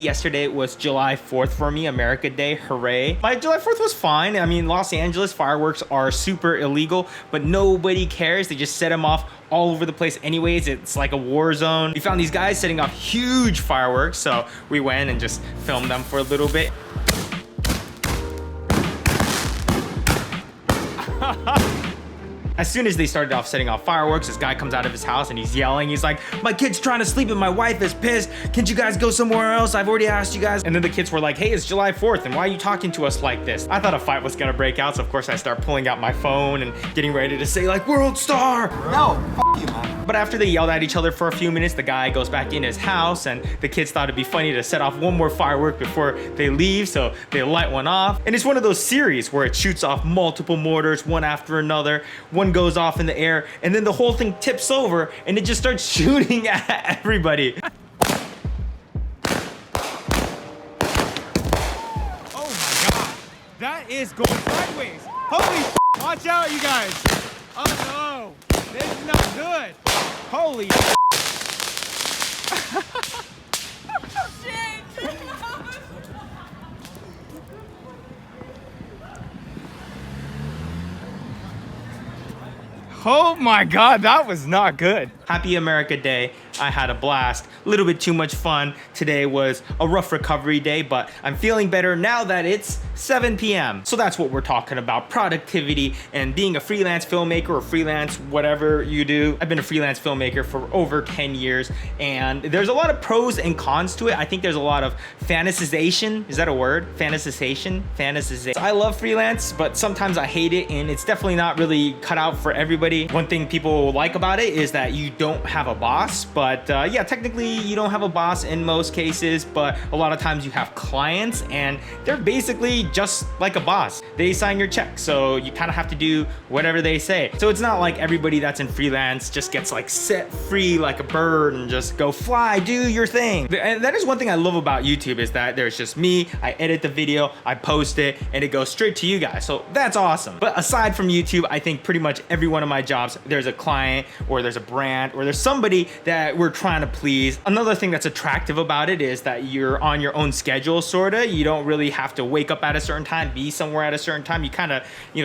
Yesterday was July 4th for me, America Day, hooray. My July 4th was fine. I mean, Los Angeles fireworks are super illegal, but nobody cares. They just set them off all over the place anyways. It's like a war zone. We found these guys setting off huge fireworks, so we went and just filmed them for a little bit. As soon as they started off setting off fireworks, this guy comes out of his house and he's yelling. He's like, my kid's trying to sleep and my wife is pissed. Can't you guys go somewhere else? I've already asked you guys. And then the kids were like, hey, it's July 4th and why are you talking to us like this? I thought a fight was gonna break out, so of course I start pulling out my phone and getting ready to say like, world star. No, f you, man. But after they yelled at each other for a few minutes, the guy goes back in his house and the kids thought it'd be funny to set off one more firework before they leave, so they light one off. And it's one of those series where it shoots off multiple mortars, one after another. One goes off in the air, and then the whole thing tips over, and it just starts shooting at everybody. Oh my god, that is going sideways. Holy shit. Watch out, you guys. Oh no, this is not good. Holy shit. Oh my god, that was not good. Happy America Day. I had a blast. A little bit too much fun. Today was a rough recovery day, but I'm feeling better now that it's 7 p.m. So that's what we're talking about, productivity and being a freelance filmmaker or freelance whatever you do. I've been a freelance filmmaker for over 10 years, and there's a lot of pros and cons to it. I think there's a lot of fantasization. Is that a word? Fantasization? Fantasization. I love freelance, but sometimes I hate it, and it's definitely not really cut out for everybody. One thing people like about it is that you don't have a boss, but yeah, technically you don't have a boss in most cases, but a lot of times you have clients and they're basically just like a boss. They sign your check, so you kind of have to do whatever they say. So it's not like everybody that's in freelance just gets like set free like a bird and just go fly, do your thing. And that is one thing I love about YouTube, is that there's just me, I edit the video, I post it, and it goes straight to you guys. So that's awesome. But aside from YouTube, I think pretty much every one of my jobs, there's a client or there's a brand or there's somebody that we're trying to please. Another thing that's attractive about it is that you're on your own schedule, sorta. You don't really have to wake up at a certain time, be somewhere at a certain time. You kind of,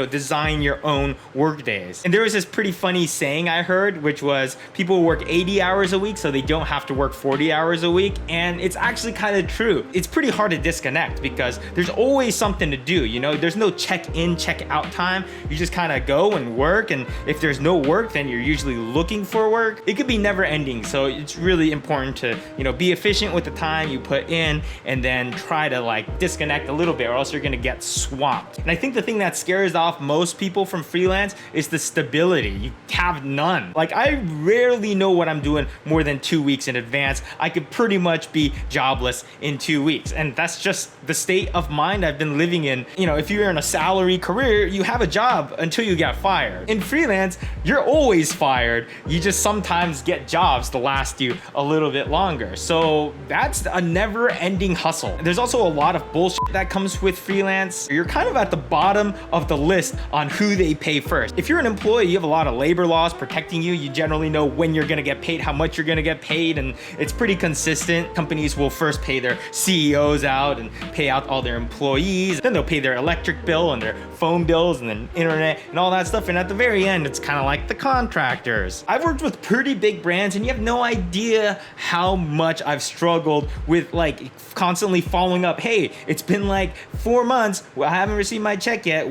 design your own work days. And there was this pretty funny saying I heard, which was people work 80 hours a week so they don't have to work 40 hours a week. And it's actually kind of true. It's pretty hard to disconnect because there's always something to do, There's no check-in, check-out time. You just kind of go and work, and if there's no work, then you're usually looking for work. It could be never ending, so it's really important to be efficient with the time you put in, and then try to like disconnect a little bit, or else you're gonna get swamped. And I think the thing that scares off most people from freelance is the stability. You have none. Like, I rarely know what I'm doing more than 2 weeks in advance. I could pretty much be jobless in 2 weeks, and that's just the state of mind I've been living in. If you're in a salary career, you have a job until you get fired. In freelance, you're always fired. You just sometimes get jobs to last you a little bit longer. So that's a never-ending hustle. There's also a lot of bullshit that comes with freelance. You're kind of at the bottom of the list on who they pay first. If you're an employee, you have a lot of labor laws protecting you. You generally know when you're gonna get paid, how much you're gonna get paid, and it's pretty consistent. Companies will first pay their CEOs out and pay out all their employees. Then they'll pay their electric bill and their phone bills and then internet and all that stuff. And at the very end, it's kind of like the contractors. I've worked with pretty big brands, and you have no idea how much I've struggled with like constantly following up. Hey, it's been like 4 months. Well, I haven't received my check yet.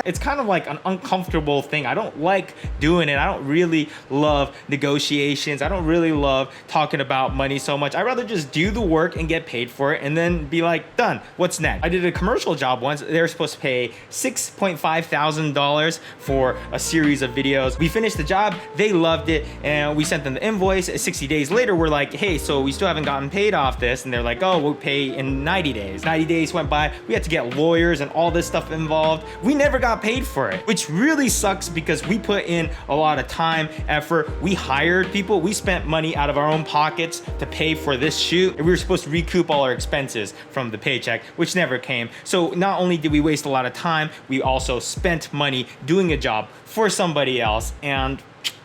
It's kind of like an uncomfortable thing. I don't like doing it. I don't really love negotiations. I don't really love talking about money so much. I'd rather just do the work and get paid for it and then be like, done. What's next? I did a commercial job once. They were supposed to pay $6.5 thousand for a series of videos. We finished the job. They loved it, and we sent them the invoice. 60 days later, we're like, hey, so we still haven't gotten paid off this. And they're like, oh, we'll pay in 90 days. 90 days went by. We had to get lawyers and all this stuff involved. We never got paid for it, which really sucks because we put in a lot of time, effort. We hired people. We spent money out of our own pockets to pay for this shoot. And we were supposed to recoup all our expenses from the paycheck, which never came. So not only did we waste a lot of time, we also spent money doing a job for somebody else, and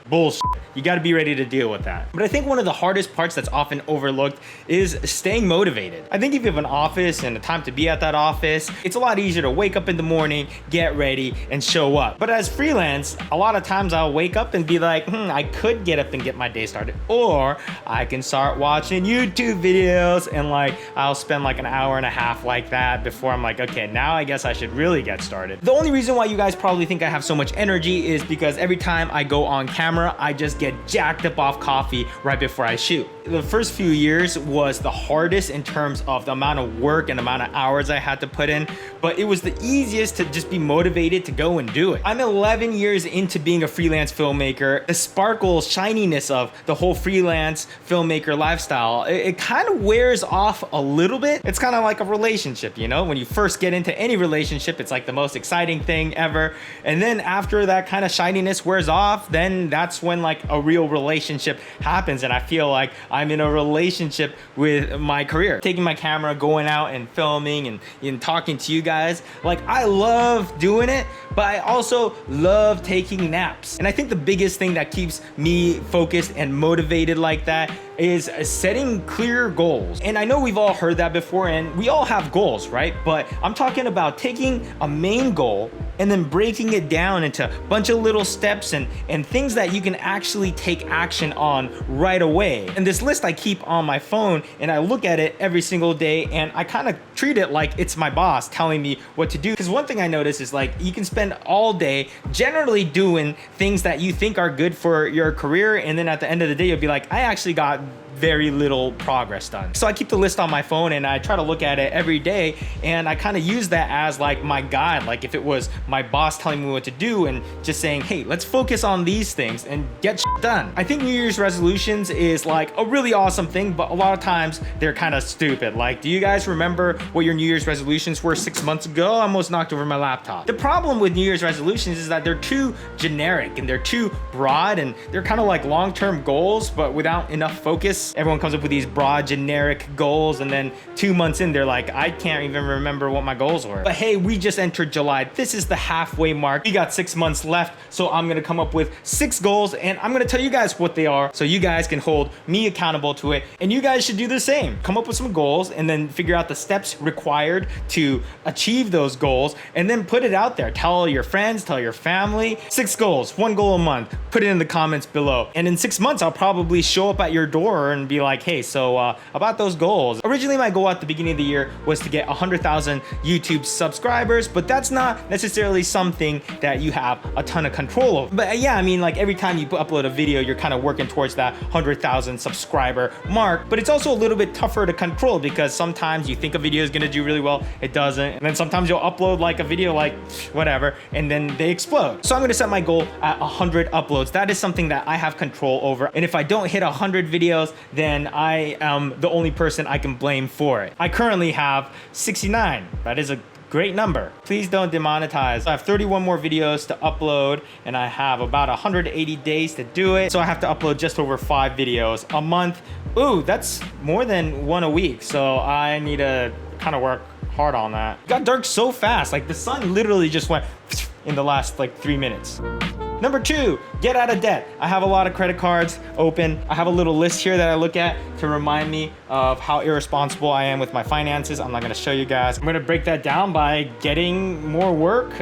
bullshit. you got to be ready to deal with that. But I think one of the hardest parts that's often overlooked is staying motivated. I think if you have an office and a time to be at that office, it's a lot easier to wake up in the morning, get ready, and show up. But as freelance, a lot of times I'll wake up and be like, I could get up and get my day started, or I can start watching YouTube videos, and like I'll spend like an hour and a half like that before I'm like, okay, now I guess I should really get started. The only reason why you guys probably think I have so much energy is because every time I go on camera, I just get jacked up off coffee right before I shoot. The first few years was the hardest in terms of the amount of work and amount of hours I had to put in, but it was the easiest to just be motivated to go and do it. I'm 11 years into being a freelance filmmaker. The sparkle, shininess of the whole freelance filmmaker lifestyle, it kind of wears off a little bit. It's kind of like a relationship, you know? When you first get into any relationship, it's like the most exciting thing ever. And then after that kind of shininess wears off, then that's when like a real relationship happens. And I feel like I'm in a relationship with my career. Taking my camera, going out and filming and talking to you guys. Like, I love doing it, but I also love taking naps. And I think the biggest thing that keeps me focused and motivated like that is setting clear goals. And I know we've all heard that before, and we all have goals, right? But I'm talking about taking a main goal and then breaking it down into a bunch of little steps and things that you can actually take action on right away. And this list I keep on my phone, and I look at it every single day, and I kind of treat it like it's my boss telling me what to do. Because one thing I notice is like you can spend all day generally doing things that you think are good for your career, and then at the end of the day, you'll be like, I actually got very little progress done. So I keep the list on my phone and I try to look at it every day, and I kind of use that as like my guide. Like if it was my boss telling me what to do and just saying, hey, let's focus on these things and get shit done. I think New Year's resolutions is like a really awesome thing, but a lot of times they're kind of stupid. Like, do you guys remember what your New Year's resolutions were 6 months ago? I almost knocked over my laptop. The problem with New Year's resolutions is that they're too generic and they're too broad, and they're kind of like long-term goals, but without enough focus. Everyone comes up with these broad, generic goals, and then 2 months in, they're like, I can't even remember what my goals were. But hey, we just entered July. This is the halfway mark. We got 6 months left, so I'm gonna come up with 6 goals, and I'm gonna tell you guys what they are so you guys can hold me accountable to it, and you guys should do the same. Come up with some goals, and then figure out the steps required to achieve those goals, and then put it out there. Tell your friends, tell your family. 6 goals, 1 goal a month. Put it in the comments below. And in 6 months, I'll probably show up at your door and be like, hey, so about those goals. Originally, my goal at the beginning of the year was to get 100,000 YouTube subscribers, but that's not necessarily something that you have a ton of control over. But yeah, I mean, like every time you upload a video, you're kind of working towards that 100,000 subscriber mark, but it's also a little bit tougher to control because sometimes you think a video is gonna do really well, it doesn't. And then sometimes you'll upload like a video like whatever, and then they explode. So I'm gonna set my goal at 100 uploads. That is something that I have control over. And if I don't hit 100 videos, then I am the only person I can blame for it. I currently have 69. That is a great number. Please don't demonetize. I have 31 more videos to upload, and I have about 180 days to do it. So I have to upload just over 5 videos a month. Ooh, that's more than 1 a week. So I need to kind of work hard on that. It got dark so fast. Like the sun literally just went in the last like 3 minutes. Number 2, get out of debt. I have a lot of credit cards open. I have a little list here that I look at to remind me of how irresponsible I am with my finances. I'm not gonna show you guys. I'm gonna break that down by getting more work,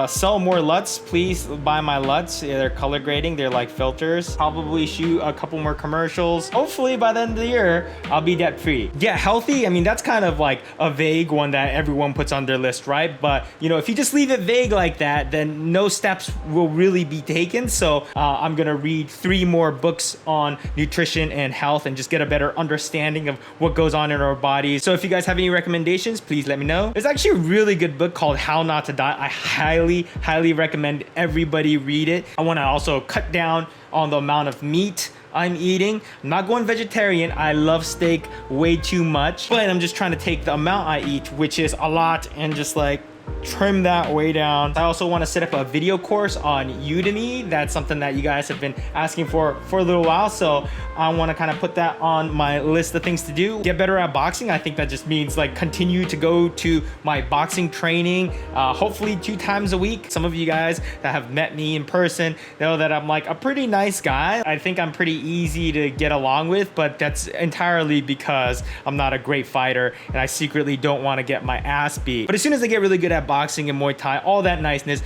sell more LUTs. Please buy my LUTs. They're color grading, they're like filters. Probably shoot a couple more commercials. Hopefully by the end of the year, I'll be debt free. Get healthy, I mean, that's kind of like a vague one that everyone puts on their list, right? But you know, if you just leave it vague like that, then no steps will really be taken. So I'm gonna read 3 more books on nutrition and health and just get a better understanding of what goes on in our bodies. So if you guys have any recommendations, please let me know. There's actually a really good book called How Not to Die. I highly recommend everybody read it. I wanna also cut down on the amount of meat I'm eating. I'm not going vegetarian. I love steak way too much, but I'm just trying to take the amount I eat, which is a lot, and just like trim that way down. I also want to set up a video course on Udemy. That's something that you guys have been asking for a little while, so I want to kind of put that on my list of things to do. Get better at boxing. I think that just means like continue to go to my boxing training, hopefully 2 times a week. Some of you guys that have met me in person know that I'm like a pretty nice guy. I think I'm pretty easy to get along with, but that's entirely because I'm not a great fighter and I secretly don't want to get my ass beat. But as soon as I get really good at boxing and Muay Thai, all that niceness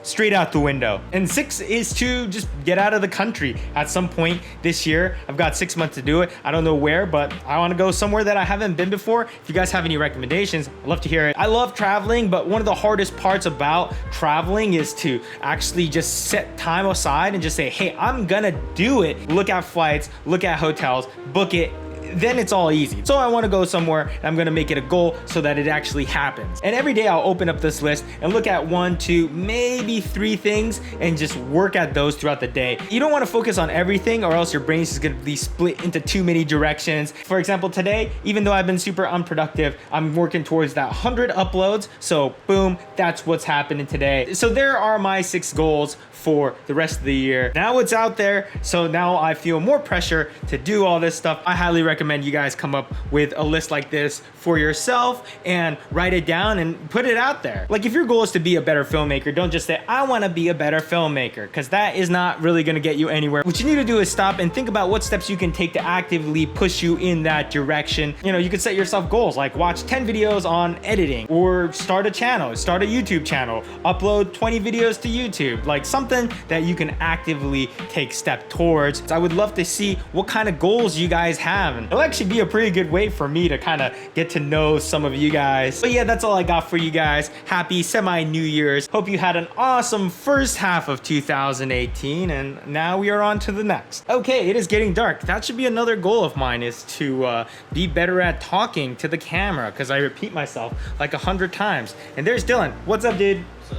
straight out the window. And 6 is to just get out of the country at some point this year. I've got 6 months to do it. I don't know where, but I want to go somewhere that I haven't been before. If you guys have any recommendations, I'd love to hear it. I love traveling, but one of the hardest parts about traveling is to actually just set time aside and just say, hey, I'm gonna do it. Look at flights, look at hotels, book it. Then it's all easy. So I want to go somewhere and I'm going to make it a goal so that it actually happens. And every day I'll open up this list and look at 1, 2, maybe 3 things and just work at those throughout the day. You don't want to focus on everything or else your brain is going to be split into too many directions. For example, today, even though I've been super unproductive, I'm working towards that 100 uploads. So boom, that's what's happening today. So there are my 6 goals for the rest of the year. Now it's out there, so now I feel more pressure to do all this stuff. I highly recommend you guys come up with a list like this for yourself and write it down and put it out there. Like if your goal is to be a better filmmaker, don't just say, I want to be a better filmmaker, because that is not really going to get you anywhere. What you need to do is stop and think about what steps you can take to actively push you in that direction. You know, you could set yourself goals like watch 10 videos on editing, or start a channel, start a YouTube channel, upload 20 videos to YouTube, like something that you can actively take step towards. I would love to see what kind of goals you guys have. And it'll actually be a pretty good way for me to kind of get to know some of you guys. But yeah, that's all I got for you guys. Happy semi-New Year's. Hope you had an awesome first half of 2018, and now we are on to the next. Okay, it is getting dark. That should be another goal of mine, is to be better at talking to the camera, because I repeat myself like 100 times. And there's Dylan. What's up, dude? What's up?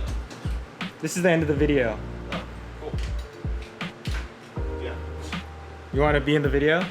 This is the end of the video. Oh, cool. Yeah. You want to be in the video?